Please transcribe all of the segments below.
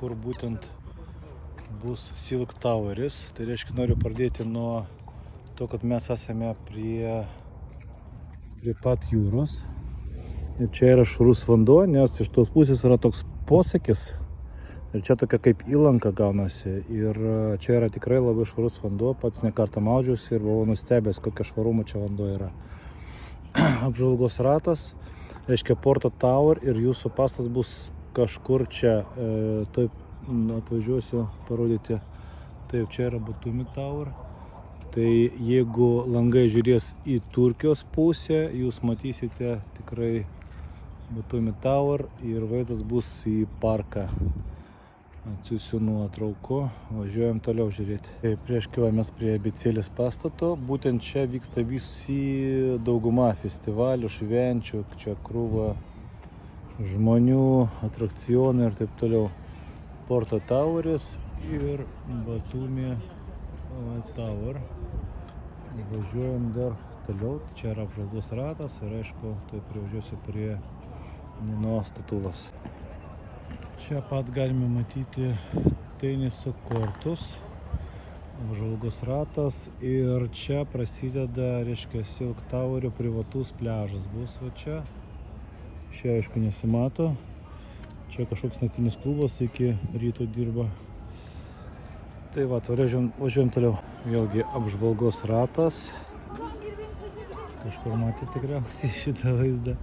kur būtent bus Silk Toweris. Tai reiškia, noriu pradėti nuo to, kad mes esame prie pat jūros. Ir čia yra švarus vanduo, nes iš tos pusės yra toks posakis. Ir čia tokia kaip įlanka gaunasi. Ir čia yra tikrai labai švarus vanduo. Pats ne kartą maudžiausi ir buvau nustebęs, kokio švarumo čia vanduo yra. Apžvalgos ratas, reiškia Porto Tower, ir jūsų pastas bus kažkur čia. Taip, atvažiuosiu parodyti. Taip, čia yra Batumi Tower. Tai jeigu langai žiūrės į Turkijos pusę, jūs matysite tikrai Batumi Tower ir vaizdas bus į parką. Atsiųsiu nuotraukų, važiuojam toliau žiūrėti. Tai prieš keliamės prie Abėcėlės pastato. Būtent čia vyksta visi dauguma festivalių, švenčių, čia krūva žmonių, atrakcionai ir taip toliau. Porto Toweris ir Batumi Tower. Važiuojam dar toliau, čia yra apžvalgos ratas ir aišku, tai privažiuosiu prie Nino statulos. Čia pat galime matyti teniso kortus, apžvalgos ratas ir čia prasideda, reiškia, Silk Towerio privatus pliažas bus va čia. Čia aišku nesimato, čia kažkoks naktinis klubas iki ryto dirba. Tai va, važiuojam toliau. Vėlgi apžvalgos ratas. Kažkur matėte tikriausiai šitą vaizdą.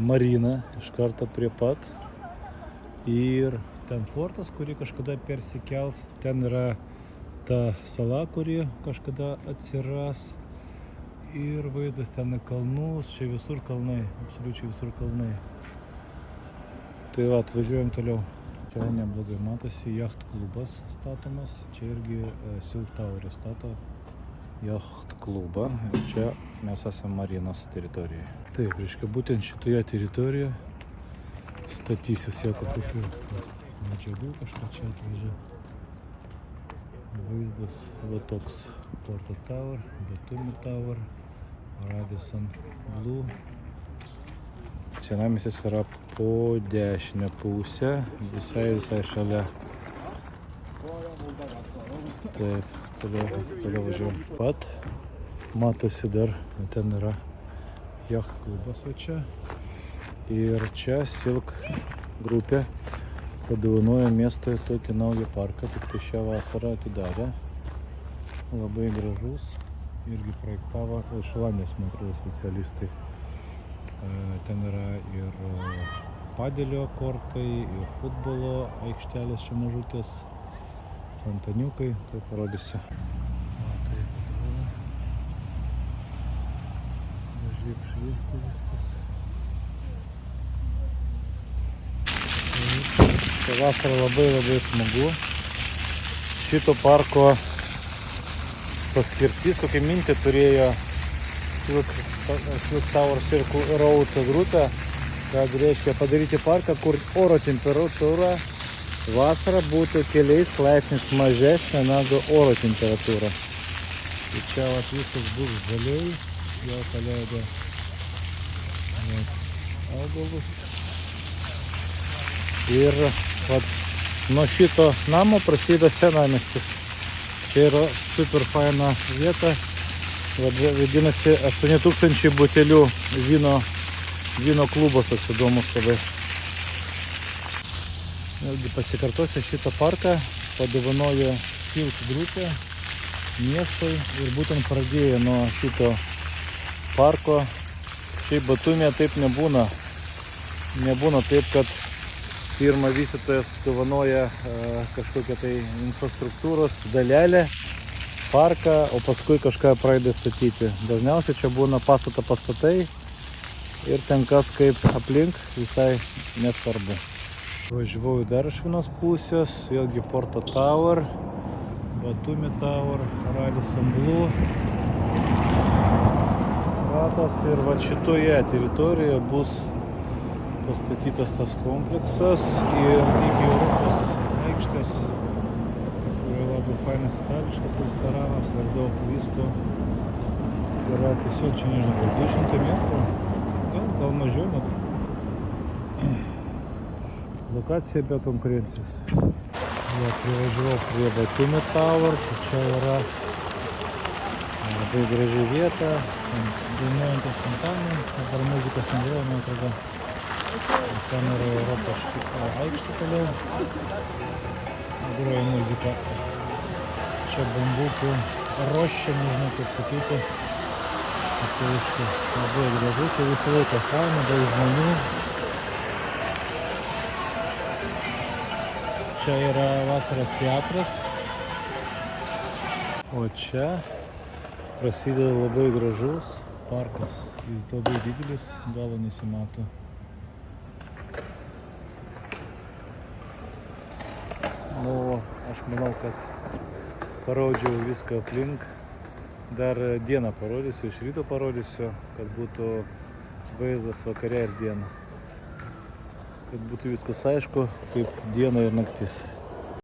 Marina iš karto prie pat. Ir ten portas, kurį kažkada persikels. Ten yra ta sala, kuri kažkada atsiras. Ir vaizdas ten į kalnus. Čia visur kalnai, absoliučiai visur kalnai. Tai va, važiuojam toliau. Čia neblogai matosi, jacht klubas statomas. Čia irgi Silk Toweris stato jacht klubą. Ir čia mes esame Marinos teritorijoje. Taip, reiškia, būtent šitoje teritorijoje statysis jau kažkokių medžiagų, kažką čia atvežė. Vaizdas va toks: Porto Tower, Batumi Tower, Radisson Blu. Senamiestis yra po dešinę pusę, visai šalia. Taip, toliau važiuojam pat. Matosi dar, ten yra jacht klubas va čia. Ir čia Silk grupė padovanojo miestui tokį naują parką, tik tai šią vasarą atidarė. Labai gražus, irgi projektavo iš Olandijos, man atrodo, specialistai. Ten yra ir padelio kortai, ir futbolo aikštelės čia mažutės, fontaniukai, tai parodysiu. Taip atrodo. Gražiai apšviesta viskas. Tai vasarą labai smagu. Šito parko paskirtis, kokią mintį turėjo Silk Tower Circle Road grupė, kad reiškia padaryti parką, kur oro temperatūra vasarą būtų keliais laipsniais mažesnė negu oro temperatūra. Ir čia vat viskas bus žaliai, jau paleido augalus. Ir vat nuo šito namo prasideda senamiestis. Čia yra super faina vieta. Vadinasi 8000 butelių vyno klubas, toks įdomus labai. Vėlgi pasikartosiu, šitą parką padovanojo Silk grupė miestui ir būtent pradėjo nuo šito parko. Šiaip Batumėje taip nebūna. Nebūna taip, kad pirmą vystytojas dovanoja kažkokią tai infrastruktūros dalelę, parką, o paskui kažką pradeda statyti. Dažniausiai čia būna pastatai ir ten kas kaip aplink visai nesvarbu. Važiavau dar iš vienos pusės, vėlgi Porto Tower, Batumi Tower, Radisson Blu. Ratas ir va šitoje teritorijoje bus pastatytas tas kompleksas ir iki Europos aikštės, kurioje labai fainas itališkas restoranas ir daug visko. Yra tiesiog čia, nežinau, 200 metrų, gal mažiau net. Lokacija be konkurencijos. Я privažiavau prie Batumi Tower, čia yra labai graži vieta, dainuojantis fontanai, dabar muzikos negroja, man atrodo. Ten yra Europos aikštė toliau, groja muzika. Čia bambukų roščia, nežinau kaip sakyti. Tai labai gražu, tai visą laiką faina, daug žmonių. Čia yra vasaros teatras, o čia prasideda labai gražus parkas. Jis labai didelis, galo nesimato. Nu, aš manau, kad parodžiau viską aplink. Dar dieną parodysiu, iš ryto parodysiu, kad būtų vaizdas vakare ir dieną. Kad būtų viskas aišku, kaip diena ir naktis.